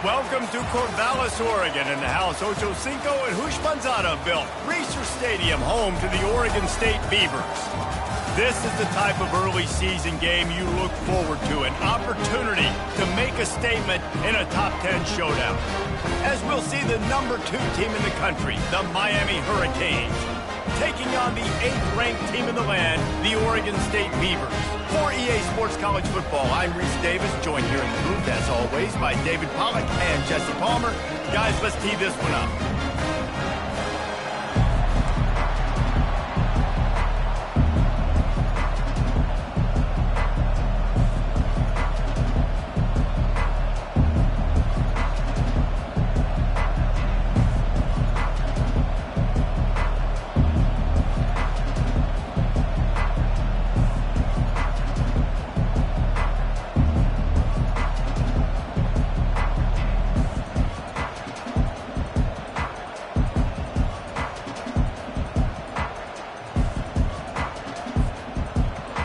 Welcome to Corvallis, Oregon, in the house Ocho Cinco and Hushmanzada built. Reser Stadium, home to the Oregon State Beavers. This is the type of early season game you look forward to, an opportunity to make a statement in a top 10 showdown. As we'll see the number 2 team in the country, the Miami Hurricanes, taking on the 8th-ranked team in the land, the Oregon State Beavers. For EA Sports College Football, I'm Reese Davis, joined here in the booth, as always, by David Pollack and Jesse Palmer. Guys, let's tee this one up.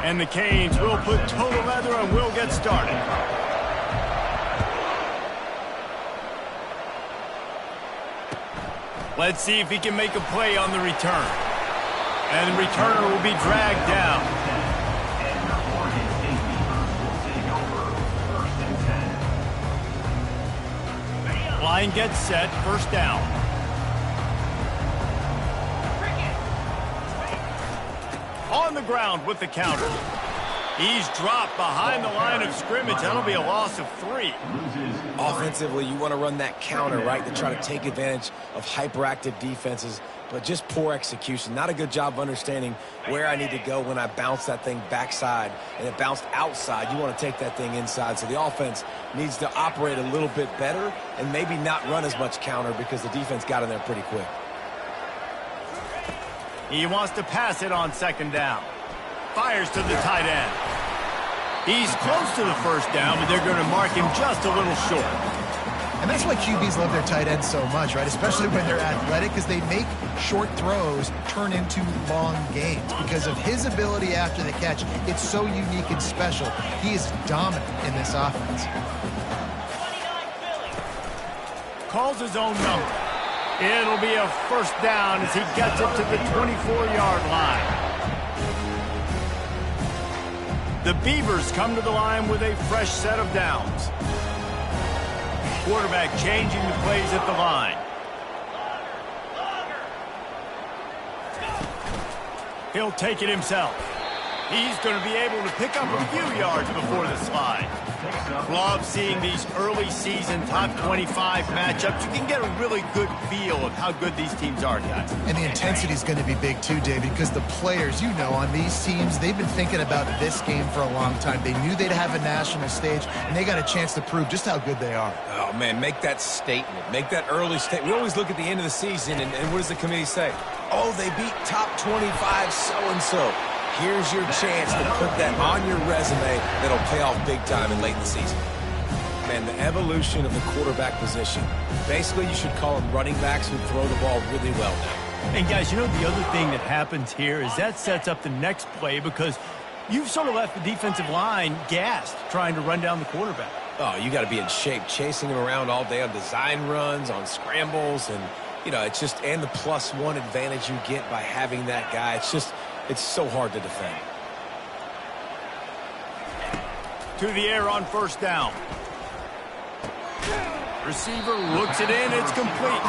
And the Canes will put total leather and will get started. Let's see if he can make a play on the return. And the returner will be dragged down. Line gets set, first down. On the ground with the counter. He's dropped behind the line of scrimmage. That'll be a loss of 3. Offensively, you want to run that counter, right, to try to take advantage of hyperactive defenses, but just poor execution. Not a good job of understanding where I need to go when I bounce that thing backside, and it bounced outside. You want to take that thing inside, so the offense needs to operate a little bit better and maybe not run as much counter because the defense got in there pretty quick. He wants to pass it on second down. Fires to the tight end. He's close to the first down, but they're going to mark him just a little short. And that's why QBs love their tight ends so much, right? Especially when they're athletic, because they make short throws turn into long gains. Because of his ability after the catch, it's so unique and special. He is dominant in this offense. Calls his own number. It'll be a first down as he gets it to the 24-yard line. The Beavers come to the line with a fresh set of downs. Quarterback changing the plays at the line. He'll take it himself. He's going to be able to pick up a few yards before the slide. Love seeing these early season top 25 matchups. You can get a really good feel of how good these teams are, guys. And the intensity is going to be big too, David, because the players, you know, on these teams, they've been thinking about this game for a long time. They knew they'd have a national stage, and they got a chance to prove just how good they are. Oh, man, make that statement. Make that early statement. We always look at the end of the season, and what does the committee say? Oh, they beat top 25 so-and-so. Here's your chance to put that on your resume that'll pay off big time and late in the season. Man, the evolution of the quarterback position. Basically, you should call them running backs who throw the ball really well now. And, guys, you know, the other thing that happens here is that sets up the next play because you've sort of left the defensive line gassed trying to run down the quarterback. Oh, you got to be in shape, chasing him around all day on design runs, on scrambles, and, you know, it's just, and the +1 advantage you get by having that guy. It's just, it's so hard to defend. To the air on first down. Receiver looks it in. It's complete.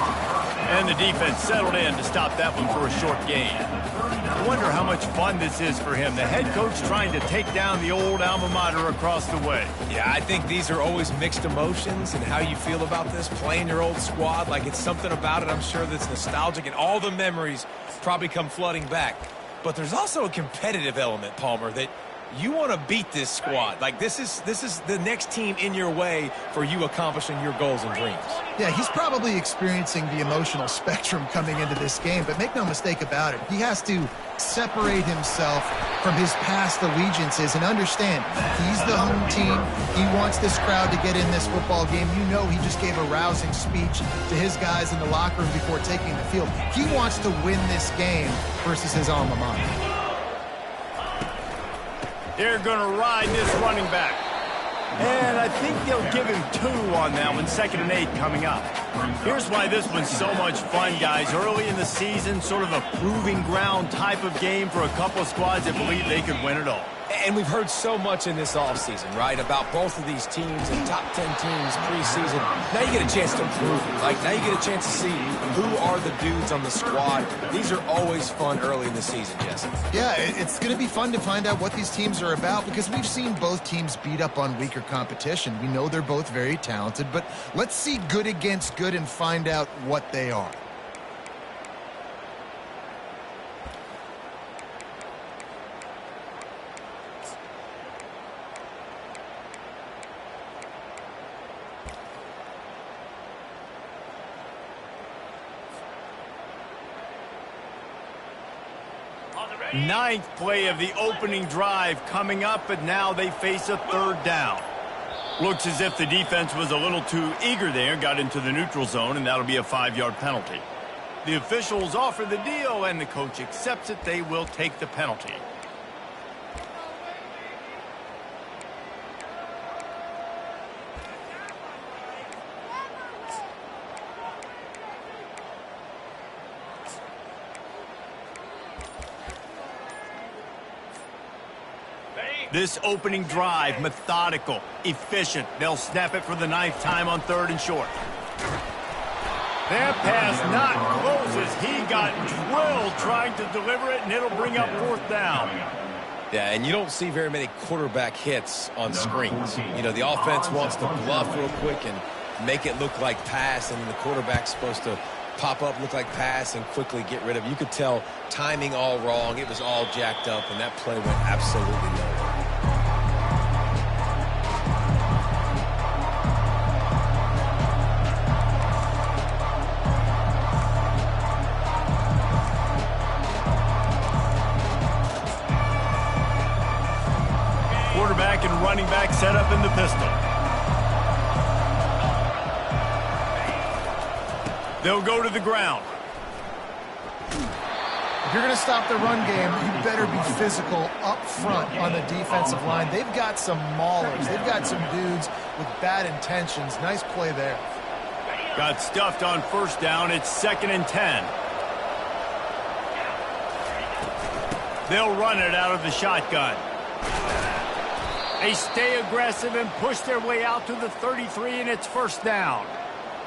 And the defense settled in to stop that one for a short gain. I wonder how much fun this is for him. The head coach trying to take down the old alma mater across the way. Yeah, I think these are always mixed emotions and how you feel about this, playing your old squad. Like, it's something about it, I'm sure, that's nostalgic, and all the memories probably come flooding back. But there's also a competitive element, Palmer, that you want to beat this squad. Like, this is the next team in your way for you accomplishing your goals and dreams. Yeah, he's probably experiencing the emotional spectrum coming into this game, but make no mistake about it, he has to separate himself from his past allegiances and understand he's the home team. He wants this crowd to get in this football game. You know, he just gave a rousing speech to his guys in the locker room before taking the field. He wants to win this game versus his alma mater. They're going to ride this running back. And I think they'll give him 2 on that one, 2nd and 8 coming up. Here's why this one's so much fun, guys. Early in the season, sort of a proving ground type of game for a couple of squads that believe they could win it all. And we've heard so much in this offseason, right, about both of these teams and top 10 teams preseason. Now you get a chance to prove it. Like, now you get a chance to see who are the dudes on the squad. These are always fun early in the season, Jesse. Yeah, it's going to be fun to find out what these teams are about because we've seen both teams beat up on weaker competition. We know they're both very talented, but let's see good against good and find out what they are. Ninth play of the opening drive coming up, but now they face a 3rd down. Looks as if the defense was a little too eager there, got into the neutral zone, and that'll be a 5-yard penalty. The officials offer the deal, and the coach accepts it. They will take the penalty. This opening drive, methodical, efficient. They'll snap it for the 9th time on 3rd and short. That pass not close as he got drilled trying to deliver it, and it'll bring up 4th down. Yeah, and you don't see very many quarterback hits on screens. You know, the offense wants to bluff real quick and make it look like pass, and then the quarterback's supposed to pop up, look like pass, and quickly get rid of it. You could tell timing all wrong. It was all jacked up, and that play went absolutely nowhere. Quarterback and running back set up in the pistol. They'll go to the ground. If you're going to stop the run game, you better be physical up front on the defensive line. They've got some maulers. They've got some dudes with bad intentions. Nice play there. Got stuffed on 1st down. It's 2nd and 10. They'll run it out of the shotgun. They stay aggressive and push their way out to the 33, and it's 1st down.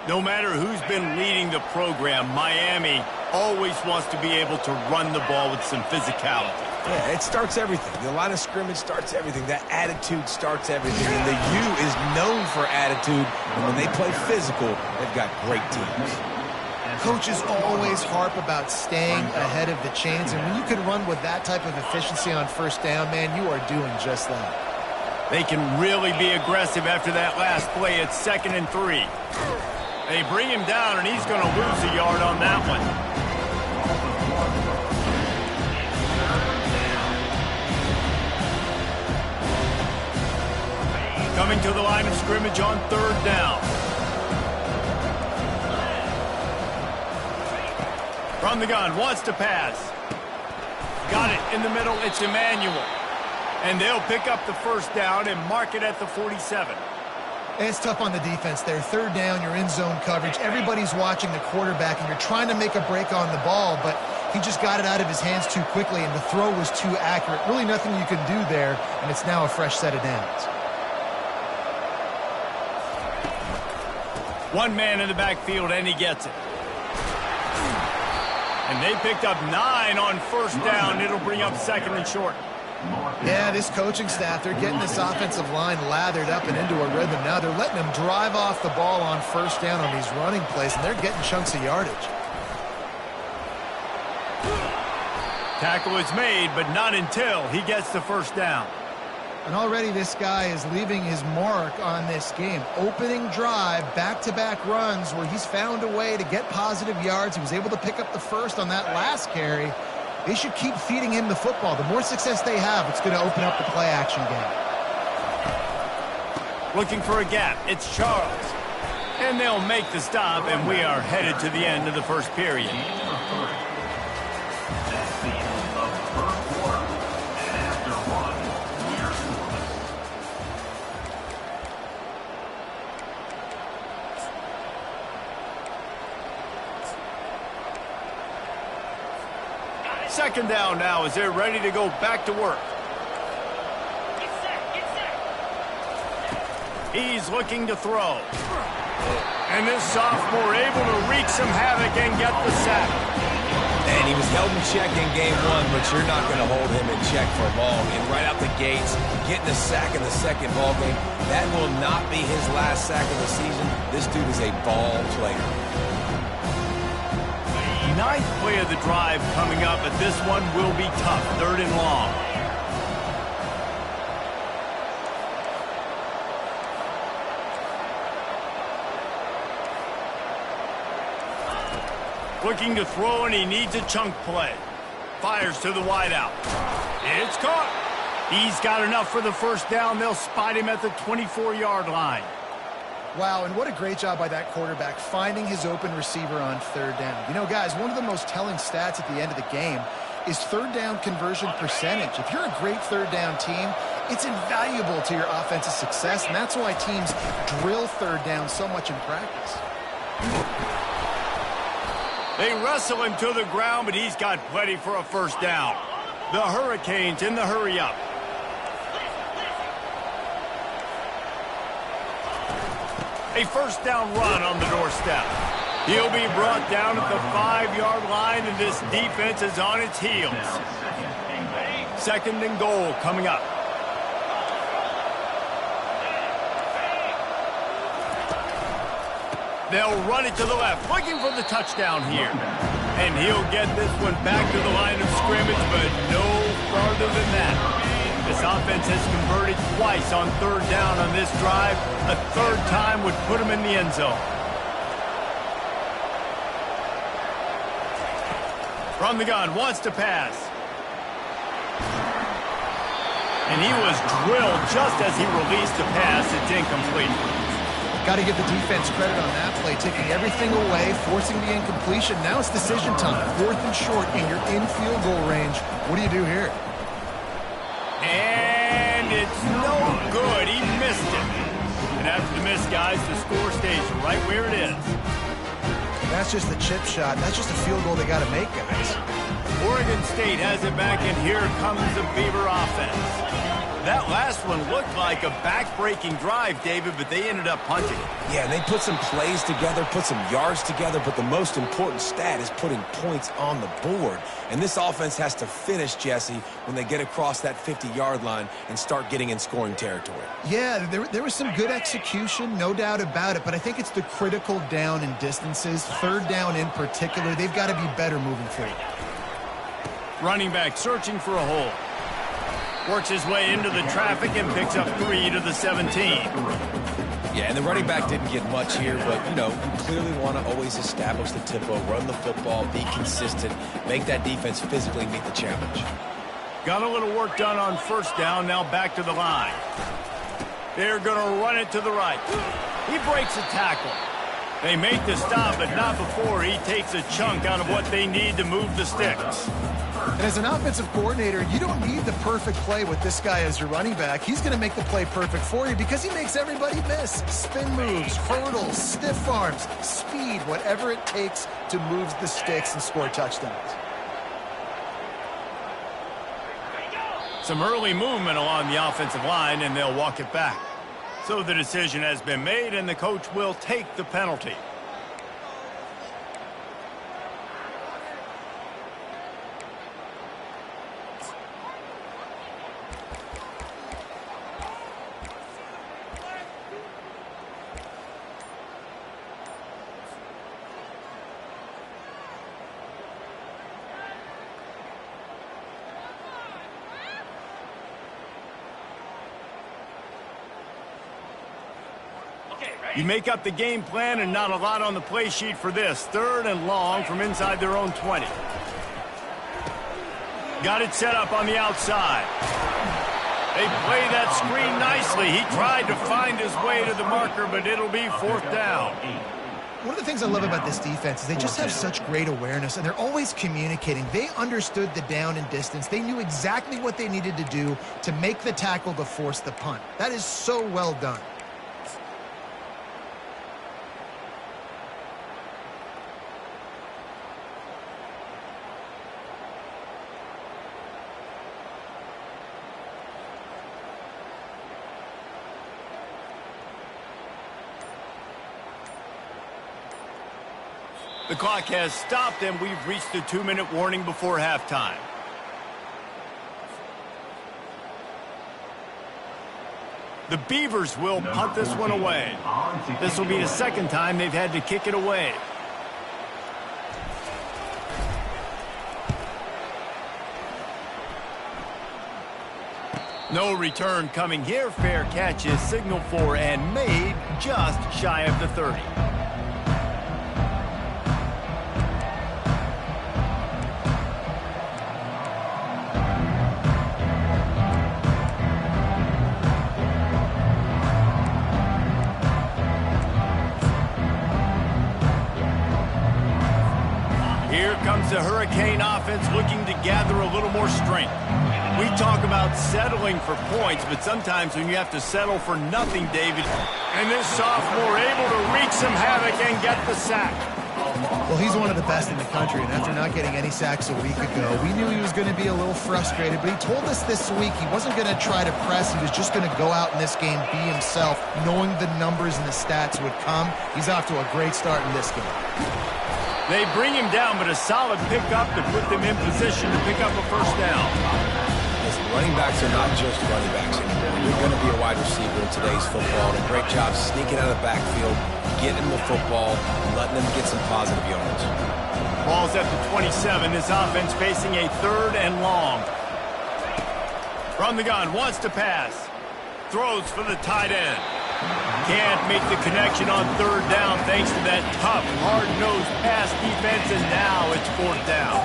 No matter who's been leading the program, Miami always wants to be able to run the ball with some physicality. Yeah, it starts everything. The line of scrimmage starts everything. That attitude starts everything. And the U is known for attitude. And when they play physical, they've got great teams. Coaches always harp about staying ahead of the chains, and when you can run with that type of efficiency on 1st down, man, you are doing just that. They can really be aggressive after that last play. It's 2nd and 3. They bring him down, and he's going to lose a yard on that one. Coming to the line of scrimmage on 3rd down. From the gun, wants to pass. Got it in the middle. It's Emmanuel. And they'll pick up the 1st down and mark it at the 47. It's tough on the defense there. 3rd down, you're in zone coverage. Everybody's watching the quarterback, and you're trying to make a break on the ball, but he just got it out of his hands too quickly, and the throw was too accurate. Really nothing you can do there, and it's now a fresh set of downs. One man in the backfield, and he gets it. And they picked up 9 on 1st down. It'll bring up 2nd and short. Yeah, this coaching staff, they're getting this offensive line lathered up and into a rhythm now. They're letting them drive off the ball on 1st down on these running plays, and they're getting chunks of yardage. Tackle is made, but not until he gets the 1st down. And already this guy is leaving his mark on this game. Opening drive, back-to-back runs where he's found a way to get positive yards. He was able to pick up the 1st on that last carry. They should keep feeding him the football. The more success they have, it's going to open up the play-action game. Looking for a gap. It's Charles. And they'll make the stop, and we are headed to the end of the 1st period. Second down now as they're ready to go back to work. He's looking to throw. And this sophomore able to wreak some havoc and get the sack. And he was held in check in game one, but you're not going to hold him in check for long. And right out the gates, getting a sack in the second ball game, that will not be his last sack of the season. This dude is a ball player. Ninth play of the drive coming up, but this one will be tough. Third and long. Looking to throw, and he needs a chunk play. Fires to the wideout. It's caught. He's got enough for the first down. They'll spot him at the 24-yard line. Wow, and what a great job by that quarterback finding his open receiver on third down. You know, guys, one of the most telling stats at the end of the game is third down conversion percentage. If you're a great third down team, it's invaluable to your offensive success, and that's why teams drill third down so much in practice. They wrestle him to the ground, but he's got plenty for a first down. The Hurricanes in the hurry-up. A first down run on the doorstep. He'll be brought down at the 5-yard line, and this defense is on its heels. Second and goal coming up. They'll run it to the left, looking for the touchdown here. And he'll get this one back to the line of scrimmage, but no farther than that. This offense has converted twice on third down on this drive. A third time would put him in the end zone. From the gun, wants to pass. And he was drilled just as he released the pass. It's incomplete. Got to give the defense credit on that play, taking everything away, forcing the incompletion. Now it's decision time. Fourth and short, and you're in field goal range. What do you do here? And it's no good. He missed it. And after the miss, guys, the score stays right where it is. That's just a chip shot. That's just a field goal they got to make, guys. Oregon State has it back, and here comes the Beaver offense. That last one looked like a back-breaking drive, David, but they ended up punting it. Yeah, they put some plays together, put some yards together, but the most important stat is putting points on the board. And this offense has to finish, Jesse, when they get across that 50-yard line and start getting in scoring territory. Yeah, there was some good execution, no doubt about it, but I think it's the critical down and distances, third down in particular. They've got to be better moving forward. Running back searching for a hole. Works his way into the traffic and picks up 3 to the 17. Yeah, and the running back didn't get much here, but, you know, you clearly want to always establish the tempo, run the football, be consistent, make that defense physically meet the challenge. Got a little work done on first down, now back to the line. They're going to run it to the right. He breaks a tackle. They make the stop, but not before he takes a chunk out of what they need to move the sticks. And as an offensive coordinator, you don't need the perfect play with this guy as your running back. He's going to make the play perfect for you because he makes everybody miss. Spin moves, hurdles, stiff arms, speed, whatever it takes to move the sticks and score touchdowns. Some early movement along the offensive line, and they'll walk it back. So the decision has been made, and the coach will take the penalty. You make up the game plan and not a lot on the play sheet for this. Third and long from inside their own 20. Got it set up on the outside. They play that screen nicely. He tried to find his way to the marker, but it'll be fourth down. One of the things I love about this defense is they just have such great awareness, and they're always communicating. They understood the down and distance. They knew exactly what they needed to do to make the tackle to force the punt. That is so well done. The clock has stopped, and we've reached the 2-minute warning before halftime. The Beavers will punt this one away. This will be the second time they've had to kick it away. No return coming here. Fair catch is signaled for and made just shy of the 30. Here comes the Hurricane offense looking to gather a little more strength. We talk about settling for points, but sometimes when you have to settle for nothing, David, and this sophomore able to wreak some havoc and get the sack. Well, he's one of the best in the country, and after not getting any sacks a week ago, we knew he was going to be a little frustrated, but he told us this week he wasn't going to try to press. He was just going to go out in this game, be himself, knowing the numbers and the stats would come. He's off to a great start in this game. They bring him down, but a solid pickup to put them in position to pick up a first down. Running backs are not just running backs anymore. You're going to be a wide receiver in today's football. And a great job sneaking out of the backfield, getting the football, and letting them get some positive yards. Ball's at the 27. This offense facing a 3rd and long. From the gun, wants to pass. Throws for the tight end. Can't make the connection on 3rd down thanks to that tough, hard-nosed pass defense, and now it's 4th down.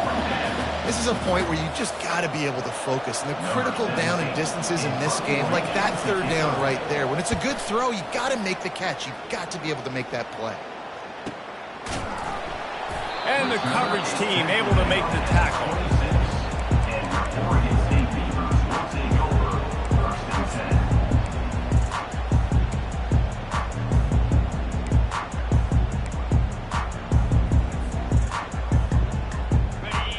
This is a point where you just got to be able to focus. And the critical down and distances in this game, like that 3rd down right there, when it's a good throw, you got to make the catch. You've got to be able to make that play. And the coverage team able to make the tackle.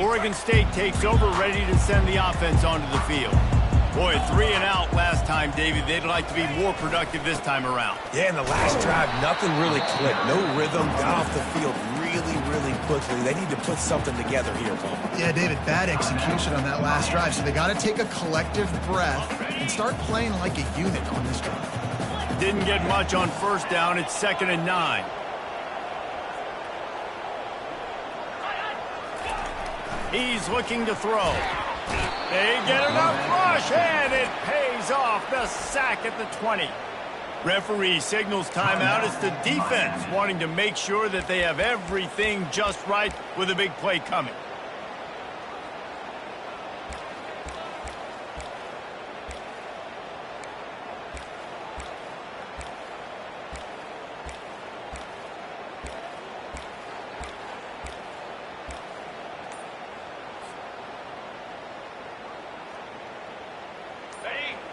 Oregon State takes over, ready to send the offense onto the field. Boy, 3 and out last time, David. They'd like to be more productive this time around. Yeah, in the last drive, nothing really clicked. No rhythm, got off the field really quickly. They need to put something together here, Paul. Yeah, David, bad execution on that last drive. So they got to take a collective breath and start playing like a unit on this drive. Didn't get much on 1st down. It's 2nd and 9. He's looking to throw. They get enough rush, and it pays off. The sack at the 20. Referee signals timeout. It's the defense wanting to make sure that they have everything just right with a big play coming.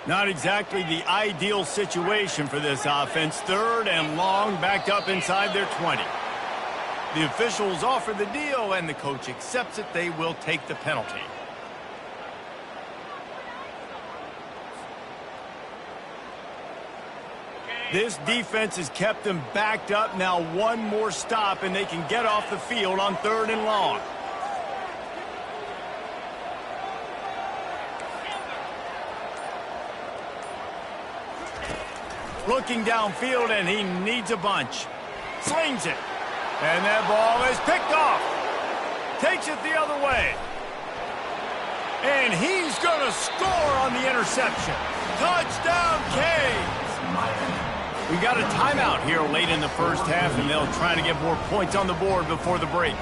Not exactly the ideal situation for this offense. 3rd and long, backed up inside their 20. The officials offer the deal, and the coach accepts it. They will take the penalty. This defense has kept them backed up. Now one more stop, and they can get off the field on 3rd and long. Looking downfield, and he needs a bunch. Slings it. And that ball is picked off. Takes it the other way. And he's going to score on the interception. Touchdown, Canes. We got a timeout here late in the 1st half, and they'll try to get more points on the board before the break.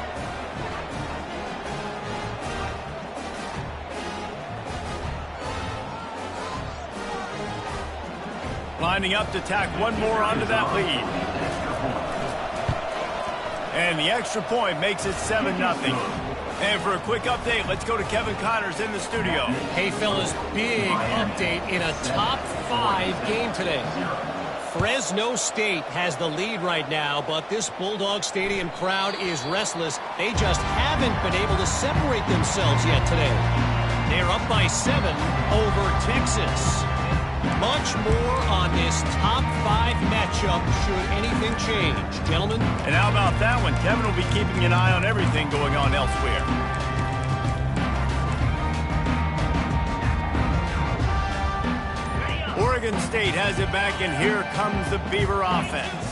Lining up to tack one more onto that lead. And the extra point makes it 7-0. And for a quick update, let's go to Kevin Connors in the studio. Hey, fellas, big update in a top 5 game today. Fresno State has the lead right now, but this Bulldog Stadium crowd is restless. They just haven't been able to separate themselves yet today. They're up by 7 over Texas. Much more on this top 5 matchup should anything change. Gentlemen? And how about that one? Kevin will be keeping an eye on everything going on elsewhere. Oregon State has it back, and here comes the Beaver offense.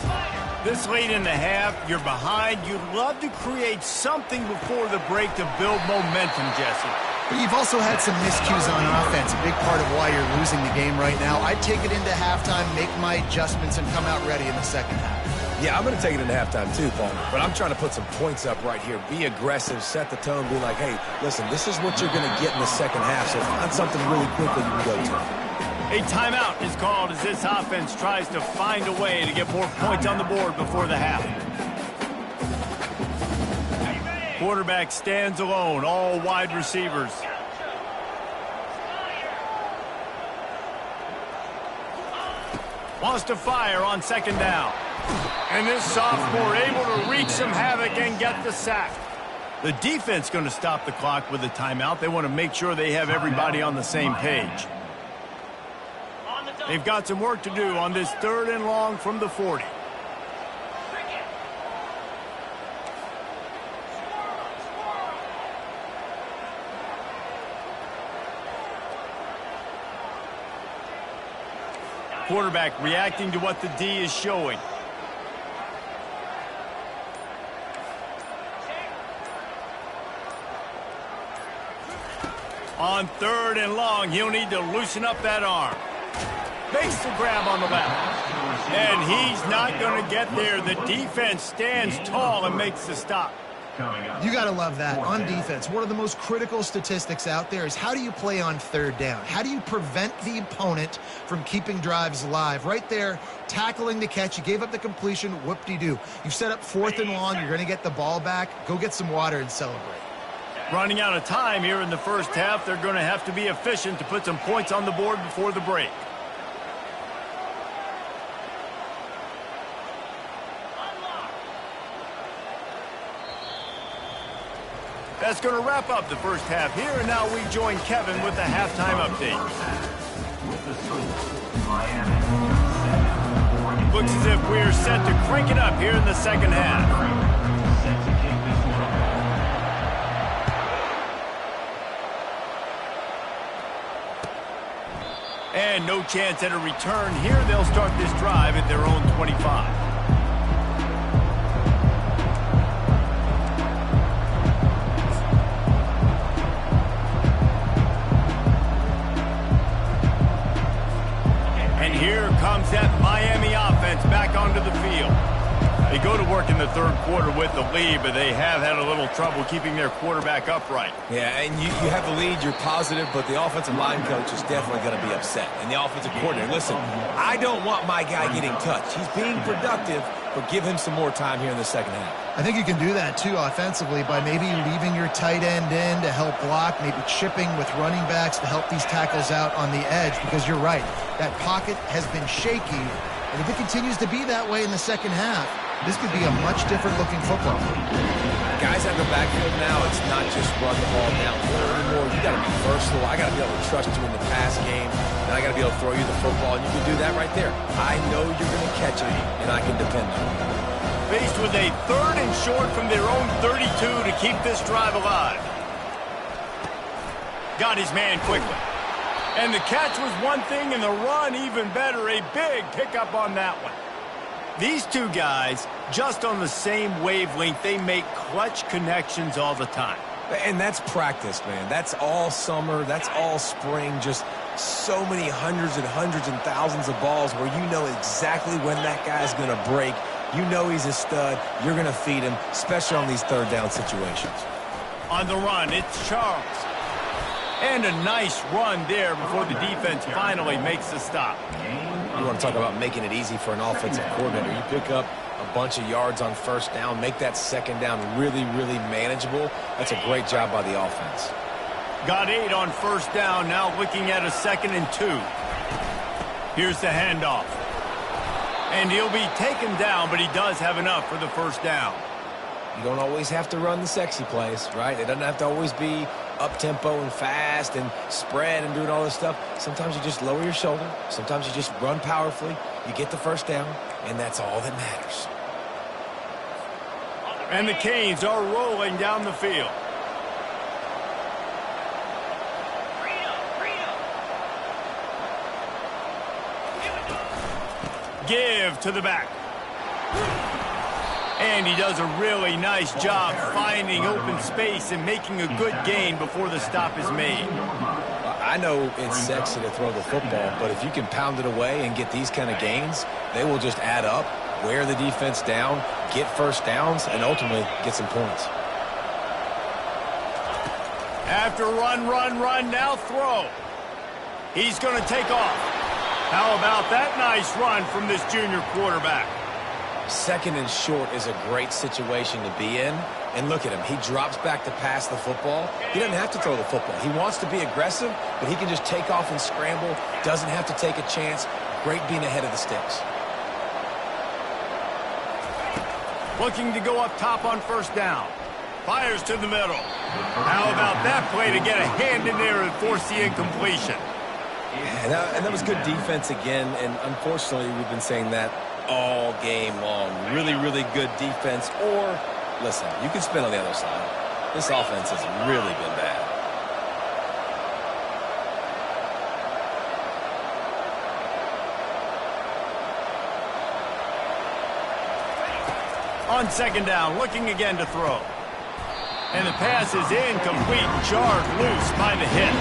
This late in the half, you're behind. You'd love to create something before the break to build momentum, Jesse. But you've also had some miscues on offense, a big part of why you're losing the game right now. I'd take it into halftime, make my adjustments, and come out ready in the second half. Yeah, I'm going to take it into halftime too, Paul. But I'm trying to put some points up right here. Be aggressive, set the tone, be like, hey, listen, this is what you're going to get in the second half, so find something really quickly you can go to. A timeout is called as this offense tries to find a way to get more points on the board before the half. Quarterback stands alone, all wide receivers. Wants to fire on second down. And this sophomore able to wreak some havoc and get the sack. The defense going to stop the clock with a timeout. They want to make sure they have everybody on the same page. They've got some work to do on this 3rd and long from the 40. Quarterback reacting to what the D is showing. On 3rd and long, he'll need to loosen up that arm. Makes the grab on the left. And he's not going to get there. The defense stands tall and makes the stop. You got to love that. On defense, one of the most critical statistics out there is how do you play on 3rd down? How do you prevent the opponent from keeping drives alive? Right there, tackling the catch. You gave up the completion. Whoop-de-doo. You've set up 4th and long. You're going to get the ball back. Go get some water and celebrate. Running out of time here in the first half. They're going to have to be efficient to put some points on the board before the break. That's going to wrap up the first half here, and now we join Kevin with the halftime update. Looks as if we're set to crank it up here in the second half. And no chance at a return here. They'll start this drive at their own 25. Here comes that Miami offense back onto the field. They go to work in the 3rd quarter with the lead, but they have had a little trouble keeping their quarterback upright. Yeah, and you have the lead, you're positive, but the offensive line coach is definitely going to be upset. And the offensive coordinator, listen, I don't want my guy getting touched. He's being productive, but give him some more time here in the second half. I think you can do that, too, offensively, by maybe leaving your tight end in to help block, maybe chipping with running backs to help these tackles out on the edge, because you're right. That pocket has been shaky, and if it continues to be that way in the second half, this could be a much different-looking football. Guys out of the backfield now, it's not just run the ball downfield anymore. You got to be versatile. I got to be able to trust you in the pass game, and I got to be able to throw you the football, and you can do that right there. I know you're going to catch it, and I can depend on it. Faced with a 3rd and short from their own 32 to keep this drive alive. Got his man quickly. And the catch was one thing, and the run even better. A big pickup on that one. These two guys, just on the same wavelength, they make clutch connections all the time. And that's practice, man. That's all summer. That's all spring. Just so many hundreds and thousands of balls where you know exactly when that guy's going to break. You know he's a stud. You're going to feed him, especially on these 3rd down situations. On the run, it's Charles. And a nice run there before the defense finally makes the stop. You want to talk about making it easy for an offensive coordinator. You pick up a bunch of yards on 1st down, make that 2nd down really, really manageable. That's a great job by the offense. Got 8 on 1st down, now looking at a 2nd and 2. Here's the handoff. And he'll be taken down, but he does have enough for the 1st down. You don't always have to run the sexy plays, right? It doesn't have to always be up-tempo and fast and spread and doing all this stuff. Sometimes you just lower your shoulder. Sometimes you just run powerfully. You get the first down, and that's all that matters. And the Canes are rolling down the field. Give to the back. And he does a really nice job finding open space and making a good gain before the stop is made. I know it's sexy to throw the football, but if you can pound it away and get these kind of gains, they will just add up, wear the defense down, get first downs, and ultimately get some points. After run, now throw. He's going to take off. How about that nice run from this junior quarterback? Second and short is a great situation to be in. And look at him. He drops back to pass the football. He doesn't have to throw the football. He wants to be aggressive, but he can just take off and scramble. Doesn't have to take a chance. Great being ahead of the sticks. Looking to go up top on first down. Fires to the middle. How about that play to get a hand in there and force the incompletion? Yeah, and that was good defense again, and unfortunately we've been saying that all game long. Really, really good defense. Or, listen, you can spin on the other side. This offense has really been bad. On second down, looking again to throw. And the pass is incomplete, jarred loose by the hit.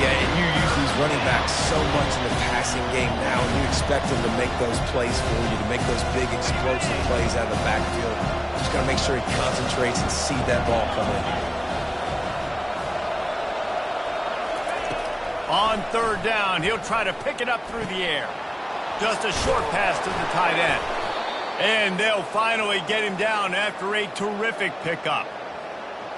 Yeah, and you use these running backs so much in the passing game now, and you expect them to make those plays for you, to make those big explosive plays out of the backfield. Just got to make sure he concentrates and see that ball come in. On third down, he'll try to pick it up through the air. Just a short pass to the tight end. And they'll finally get him down after a terrific pickup.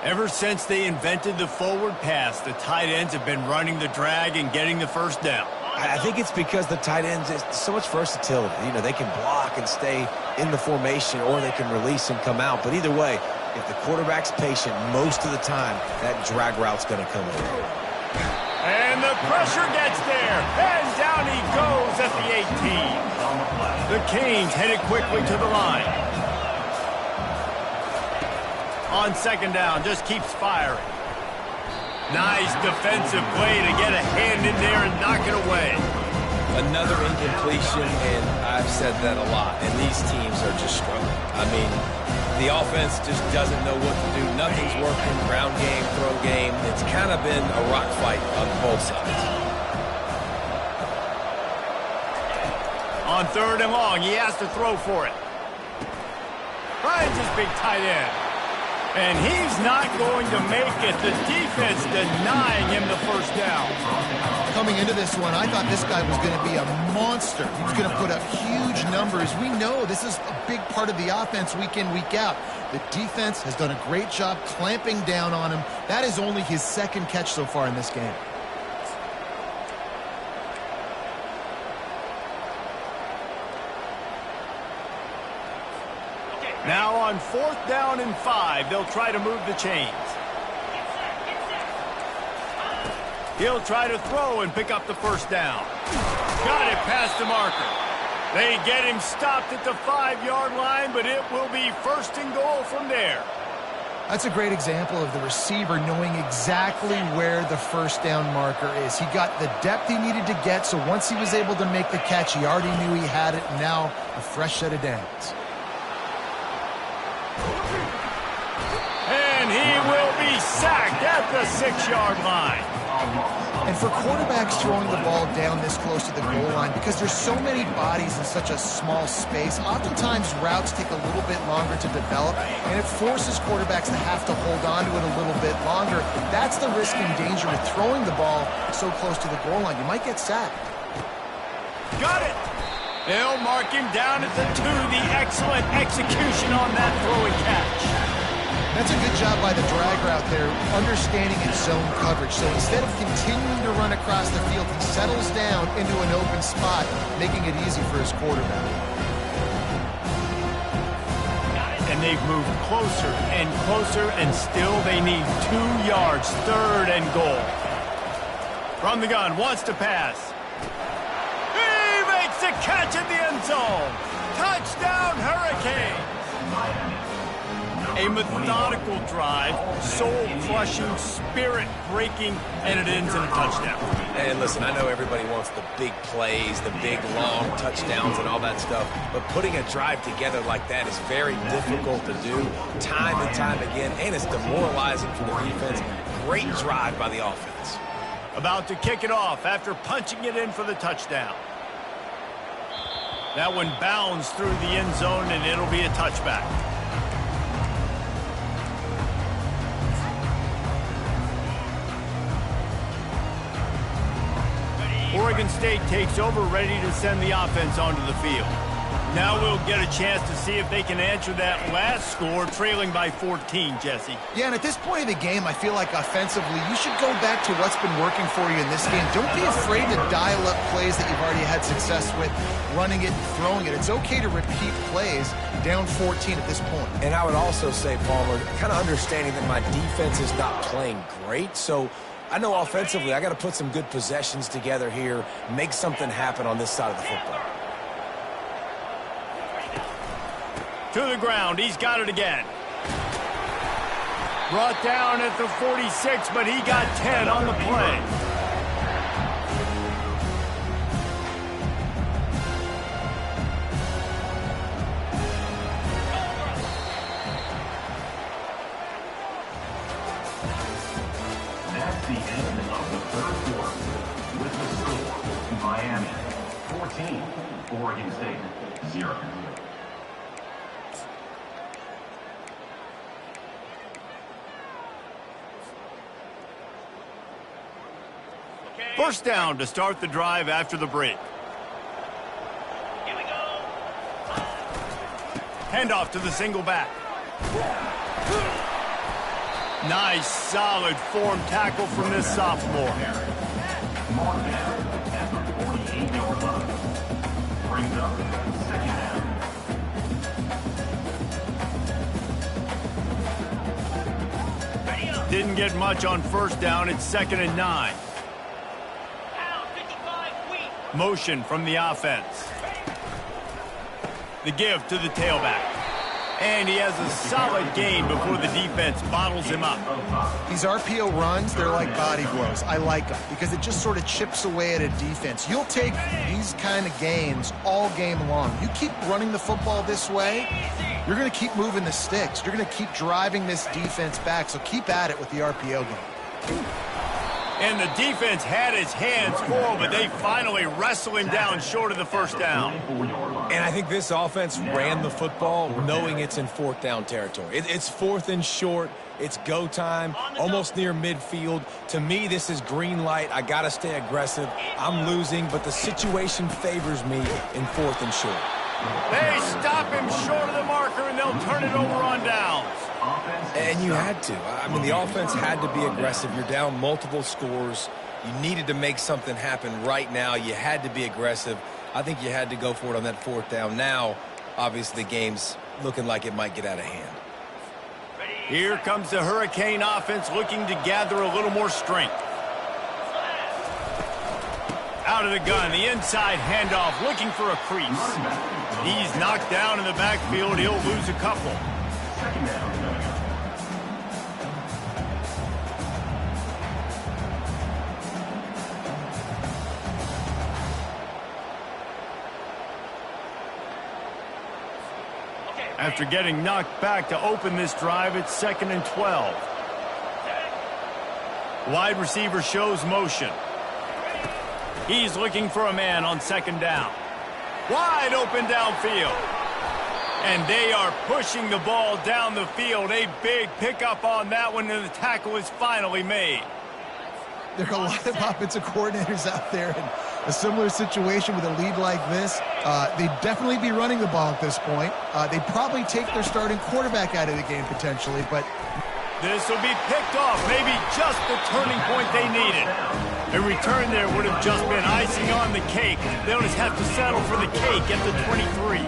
Ever since they invented the forward pass, the tight ends have been running the drag and getting the first down. I think it's because the tight ends, is so much versatility. You know, they can block and stay in the formation, or they can release and come out. But either way, if the quarterback's patient most of the time, that drag route's going to come in. And the pressure gets there, and down he goes at the 18. The Canes headed quickly to the line. On second down, just keeps firing. Nice defensive play to get a hand in there and knock it away. Another incompletion, and I've said that a lot, and these teams are just struggling. I mean, the offense just doesn't know what to do. Nothing's working. Ground game, throw game. It's kind of been a rock fight on both sides. On third and long, he has to throw for it. Finds his big tight end. And he's not going to make it. The defense denying him the first down. Coming into this one, I thought this guy was going to be a monster. He was going to put up huge numbers. We know this is a big part of the offense week in, week out. The defense has done a great job clamping down on him. That is only his second catch so far in this game. Now on fourth down and 5, they'll try to move the chains. He'll try to throw and pick up the first down. Got it past the marker. They get him stopped at the 5-yard line, but it will be first and goal from there. That's a great example of the receiver knowing exactly where the first down marker is. He got the depth he needed to get, so once he was able to make the catch, he already knew he had it, and now a fresh set of downs. And he will be sacked at the 6-yard line. And for quarterbacks throwing the ball down this close to the goal line, because there's so many bodies in such a small space, oftentimes routes take a little bit longer to develop, and it forces quarterbacks to have to hold on to it a little bit longer. That's the risk and danger with throwing the ball so close to the goal line. You might get sacked. Got it. They'll mark him down at the 2. The excellent execution on that throw and catch. That's a good job by the drag route there, understanding its zone coverage. So instead of continuing to run across the field, he settles down into an open spot, making it easy for his quarterback. And they've moved closer and closer, and still they need 2 yards, 3rd and goal. From the gun, wants to pass. He makes the catch in the end zone. Touchdown, Hurricanes. A methodical drive, soul-crushing, spirit-breaking, and it ends in a touchdown. And listen, I know everybody wants the big plays, the big, long touchdowns and all that stuff, but putting a drive together like that is very difficult to do time and time again, and it's demoralizing for the defense. Great drive by the offense. About to kick it off after punching it in for the touchdown. That one bounds through the end zone, and it'll be a touchback. Oregon State takes over, ready to send the offense onto the field. Now we'll get a chance to see if they can answer that last score, trailing by 14, Jesse. Yeah, and at this point of the game, I feel like offensively, you should go back to what's been working for you in this game. Don't be afraid to dial up plays that you've already had success with, running it and throwing it. It's okay to repeat plays down 14 at this point. And I would also say, Palmer, kind of understanding that my defense is not playing great, so I know offensively I got to put some good possessions together here, make something happen on this side of the football. To the ground, he's got it again. Brought down at the 46, but he got 10 on the play. That's the end of the 3rd quarter. With the score, Miami 14, Oregon State 0. First down to start the drive after the break. Here we go. Handoff to the single back. Nice, solid form tackle from this sophomore. Mark down at the 48-yard line. Brings up 2nd down. Didn't get much on first down. It's 2nd and 9. Motion from the offense. The give to the tailback. And he has a solid gain before the defense bottles him up. These RPO runs, they're like body blows. I like them because it just sort of chips away at a defense. You'll take these kind of gains all game long. You keep running the football this way, you're going to keep moving the sticks. You're going to keep driving this defense back, so keep at it with the RPO game. And the defense had his hands full, but they finally wrestle him down short of the first down. And I think this offense ran the football knowing it's in 4th down territory. It's 4th and short. It's go time, almost near midfield. To me, this is green light. I got to stay aggressive. I'm losing, but the situation favors me in 4th and short. They stop him short of the marker, and they'll turn it over on downs. And you had to. I mean, the offense had to be aggressive. You're down multiple scores. You needed to make something happen right now. You had to be aggressive. I think you had to go for it on that 4th down. Now, obviously, the game's looking like it might get out of hand. Here comes the Hurricane offense looking to gather a little more strength. Out of the gun, the inside handoff, looking for a crease. He's knocked down in the backfield. He'll lose a couple. After getting knocked back to open this drive, it's 2nd and 12. Wide receiver shows motion. He's looking for a man on 2nd down. Wide open downfield. And they are pushing the ball down the field. A big pickup on that one, and the tackle is finally made. There are a lot of offensive coordinators out there in a similar situation with a lead like this. They'd definitely be running the ball at this point. They'd probably take their starting quarterback out of the game potentially, but this will be picked off, maybe just the turning point they needed. A return there would have just been icing on the cake. They'll just have to settle for the cake at the 23.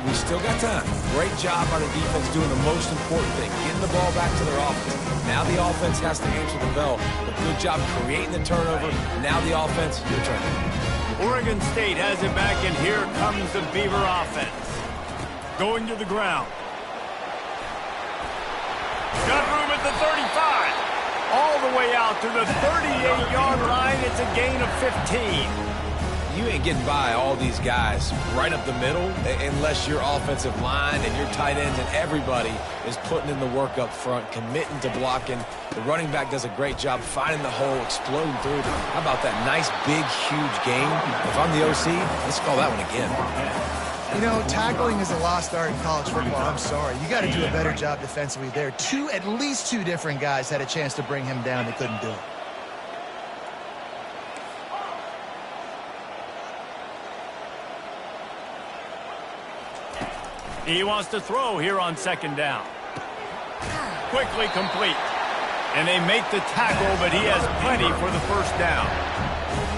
We still got time. Great job by the defense doing the most important thing, getting the ball back to their offense. Now the offense has to answer the bell. But good job creating the turnover. Now the offense, your turn. Oregon State has it back, and here comes the Beaver offense. Going to the ground. Got room at the 35. All the way out to the 38-yard line. It's a gain of 15. You ain't getting by all these guys right up the middle unless your offensive line and your tight ends and everybody is putting in the work up front, committing to blocking. The running back does a great job finding the hole, exploding through it. How about that nice, big, huge game? If I'm the OC, let's call that one again. You know, tackling is a lost art in college football. I'm sorry. You got to do a better job defensively there. At least two different guys had a chance to bring him down. They couldn't do it. He wants to throw here on second down. Quickly complete. And they make the tackle, but he has plenty for the first down.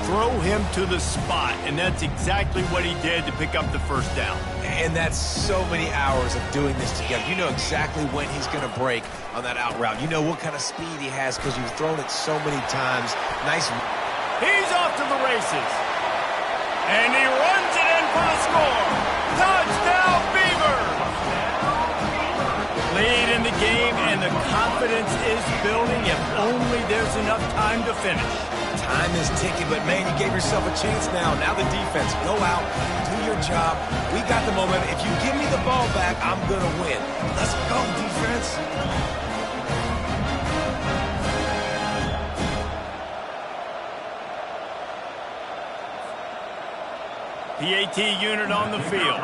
Throw him to the spot, and that's exactly what he did to pick up the first down. And that's so many hours of doing this together. You know exactly when he's going to break on that out route. You know what kind of speed he has because you've thrown it so many times. Nice. He's off to the races. And he runs it in for the score. Touchdown, Beavers! Lead in the game, and the confidence is building if only there's enough time to finish. Time is ticking, but man, you gave yourself a chance now. Now the defense, go out, do your job. We got the momentum. If you give me the ball back, I'm going to win. Let's go, defense. PAT unit on the field.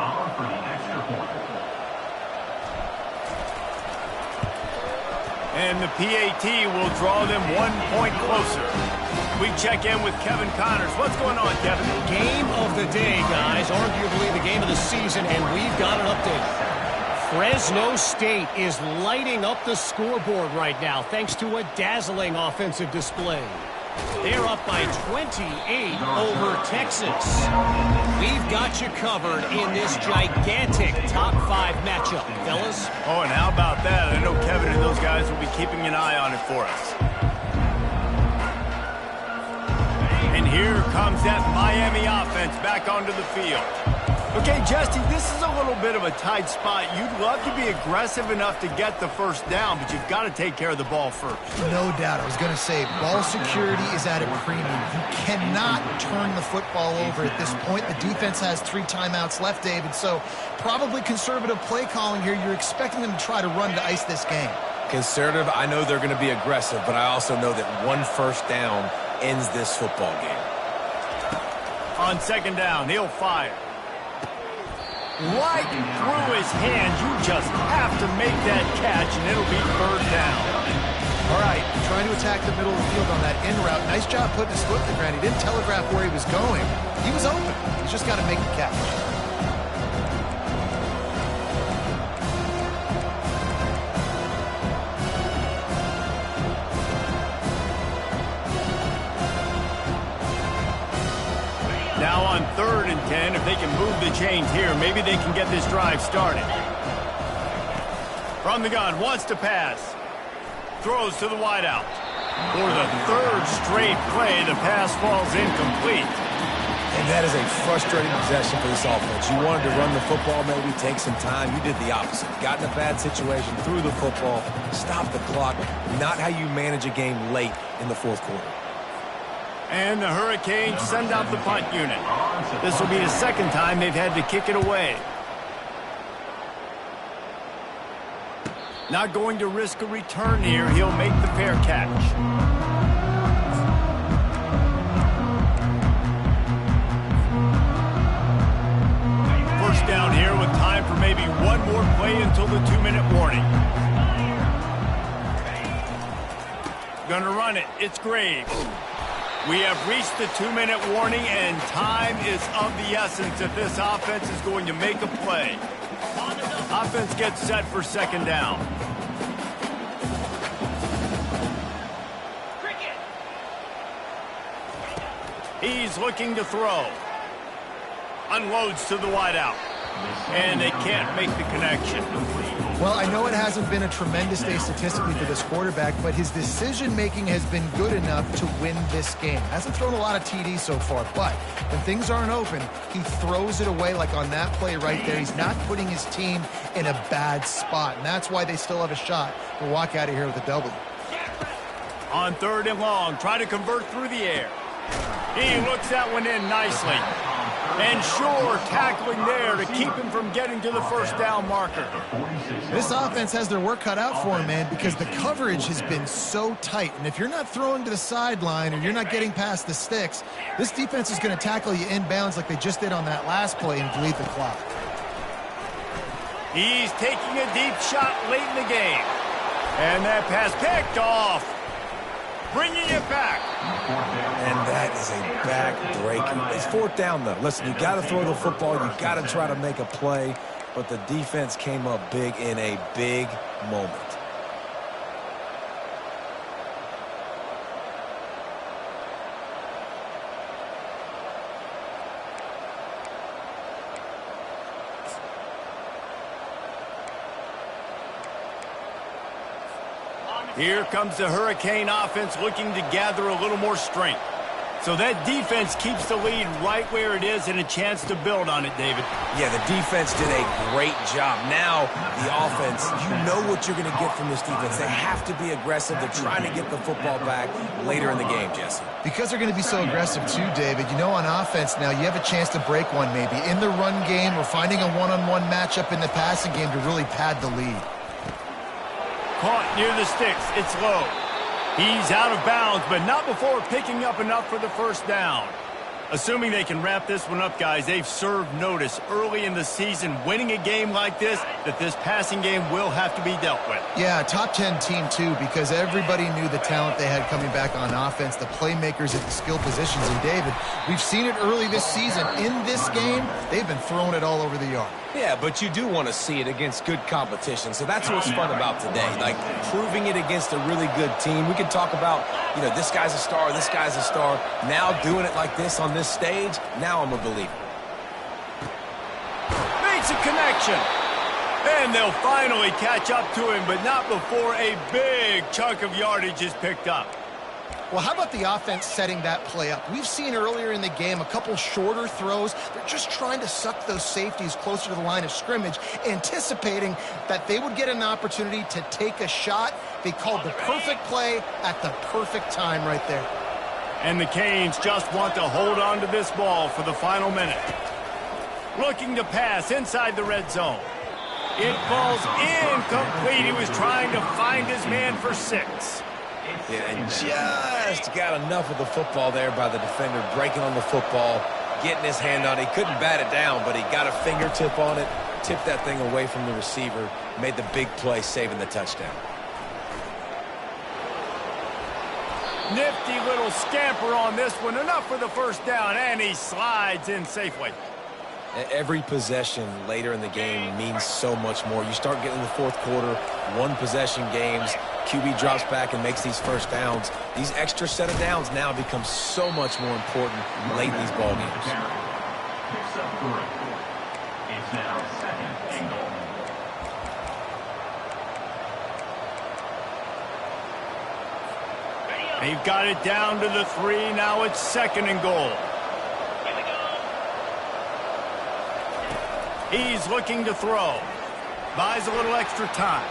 And the PAT will draw them 1 point closer. We check in with Kevin Connors. What's going on, Kevin? Game of the day, guys. Arguably the game of the season, and we've got an update. Fresno State is lighting up the scoreboard right now thanks to a dazzling offensive display. They're up by 28 over Texas. We've got you covered in this gigantic top 5 matchup, fellas. Oh, and how about that? I know Kevin and those guys will be keeping an eye on it for us. And here comes that Miami offense back onto the field. Okay, Justy, this is a little bit of a tight spot. You'd love to be aggressive enough to get the first down, but you've got to take care of the ball first. No doubt. I was going to say, ball security is at a premium. You cannot turn the football over at this point. The defense has 3 timeouts left, David, so probably conservative play calling here. You're expecting them to try to run to ice this game. Conservative, I know they're going to be aggressive, but I also know that 1 first down ends this football game. On second down, he'll fire. Right through his hands. You just have to make that catch, and it'll be third down. All right, trying to attack the middle of the field on that in route. Nice job putting his foot in the ground. He didn't telegraph where he was going. He was open. He's just got to make the catch. Now on 3rd and 10, if they can move the chains here, maybe they can get this drive started. From the gun, wants to pass. Throws to the wideout. For the 3rd straight play, the pass falls incomplete. And that is a frustrating possession for this offense. You wanted to run the football, maybe take some time. You did the opposite. Got in a bad situation, threw the football, stopped the clock. Not how you manage a game late in the 4th quarter. And the Hurricanes send out the punt unit. This will be the 2nd time they've had to kick it away. Not going to risk a return here. He'll make the fair catch. First down here with time for maybe 1 more play until the 2-minute warning. Gonna run it. It's Graves. We have reached the 2-minute warning, and time is of the essence if this offense is going to make a play. Offense gets set for second down. He's looking to throw. Unloads to the wideout. and they can't make the connection. Well, I know it hasn't been a tremendous day statistically for this quarterback, but his decision-making has been good enough to win this game. Hasn't thrown a lot of TDs so far, but when things aren't open, he throws it away like on that play right there. He's not putting his team in a bad spot, and that's why they still have a shot to walk out of here with a W. On 3rd and long, try to convert through the air. He looks that one in nicely. And Shore tackling there to keep him from getting to the first down marker. This offense has their work cut out for him, man, because the coverage has been so tight. And if you're not throwing to the sideline or you're not getting past the sticks, this defense is going to tackle you inbounds like they just did on that last play and bleed the clock. He's taking a deep shot late in the game. And that pass picked off. Bringing it back. And that is a back-breaking. It's 4th down, though. Listen, you got to throw the football. You got to try to make a play. But the defense came up big in a big moment. Here comes the Hurricane offense looking to gather a little more strength. So that defense keeps the lead right where it is and a chance to build on it, David. Yeah, the defense did a great job. Now, the offense, you know what you're going to get from this defense. They have to be aggressive. They're trying to get the football back later in the game, Jesse. Because they're going to be so aggressive too, David, you know, on offense now, you have a chance to break one maybe in the run game or finding a one-on-one matchup in the passing game to really pad the lead. Caught near the sticks. It's low. He's out of bounds, but not before picking up enough for the first down. Assuming they can wrap this one up, guys, they've served notice early in the season, winning a game like this, that this passing game will have to be dealt with. Yeah, top 10 team, too, because everybody knew the talent they had coming back on offense, the playmakers at the skill positions. And, David, we've seen it early this season. In this game, they've been throwing it all over the yard. Yeah, but you do want to see it against good competition, so that's what's fun about today, like proving it against a really good team. We can talk about, you know, this guy's a star, this guy's a star. Now doing it like this on this stage, now I'm a believer. Makes a connection. And they'll finally catch up to him, but not before a big chunk of yardage is picked up. Well, how about the offense setting that play up? We've seen earlier in the game a couple shorter throws. They're just trying to suck those safeties closer to the line of scrimmage, anticipating that they would get an opportunity to take a shot. They called the perfect play at the perfect time right there. And the Canes just want to hold on to this ball for the final minute. Looking to pass inside the red zone. It falls incomplete. He was trying to find his man for 6. Yeah, and just got enough of the football there by the defender, breaking on the football, getting his hand on it. He couldn't bat it down, but he got a fingertip on it, tipped that thing away from the receiver, made the big play, saving the touchdown. Nifty little scamper on this one. Enough for the first down, and he slides in safely. Every possession later in the game means so much more. You start getting the fourth quarter, one-possession games, QB drops back and makes these first downs. These extra set of downs now become so much more important late in these ball games. Picks up 3. It's now 2nd and goal. They've got it down to the 3. Now it's 2nd and goal. He's looking to throw. Buys a little extra time.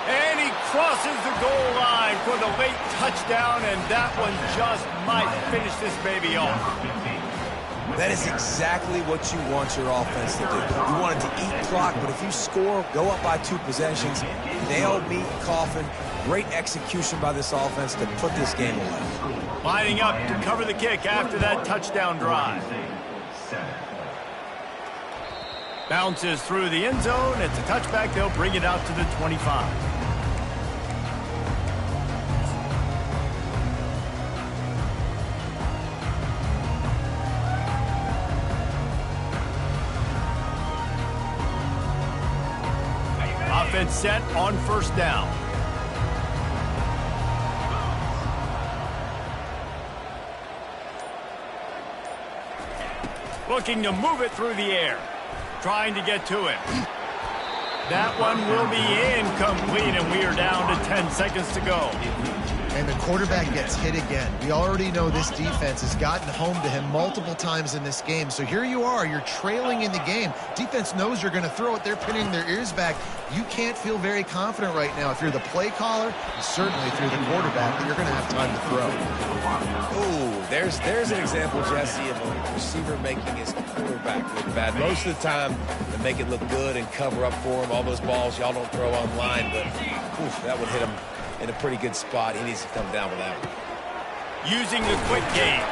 And he crosses the goal line for the late touchdown, and that one just might finish this baby off. That is exactly what you want your offense to do. You want it to eat clock, but if you score, go up by 2 possessions, nail, meet, coffin. Great execution by this offense to put this game away. Lining up to cover the kick after that touchdown drive. Bounces through the end zone. It's a touchback. They'll bring it out to the 25. Offense set on first down. Looking to move it through the air. trying to get to him. That one will be incomplete, and we are down to 10 seconds to go. And the quarterback gets hit again. We already know this defense has gotten home to him multiple times in this game. So here you are, you're trailing in the game. Defense knows you're going to throw it. They're pinning their ears back. You can't feel very confident right now. If you're the play caller, and certainly if you're the quarterback, that you're going to have time to throw. Ooh, there's an example, Jesse, of a receiver making his quarterback look bad. Most of the time, they make it look good and cover up for him. All those balls y'all don't throw online, but that would hit him in a pretty good spot. He needs to come down with that one. Using the quick game.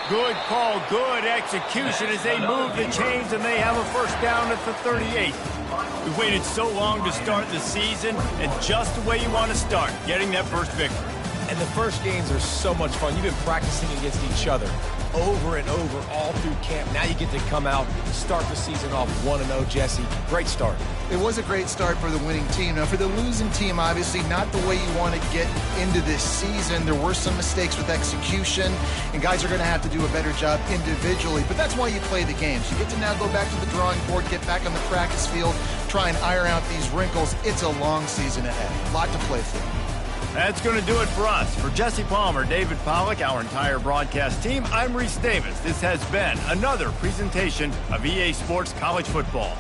Good call, good execution as they move the chains, and they have a first down at the 38. We've waited so long to start the season, and just the way you want to start, getting that first victory. And the first games are so much fun. You've been practicing against each other over and over all through camp. Now you get to come out, start the season off 1-0, Jesse. Great start. It was a great start for the winning team. Now, for the losing team, obviously not the way you want to get into this season. There were some mistakes with execution, and guys are going to have to do a better job individually. But that's why you play the games. You get to now go back to the drawing board, get back on the practice field, try and iron out these wrinkles. It's a long season ahead. A lot to play for. That's going to do it for us. For Jesse Palmer, David Pollack, our entire broadcast team, I'm Reese Davis. This has been another presentation of EA Sports College Football.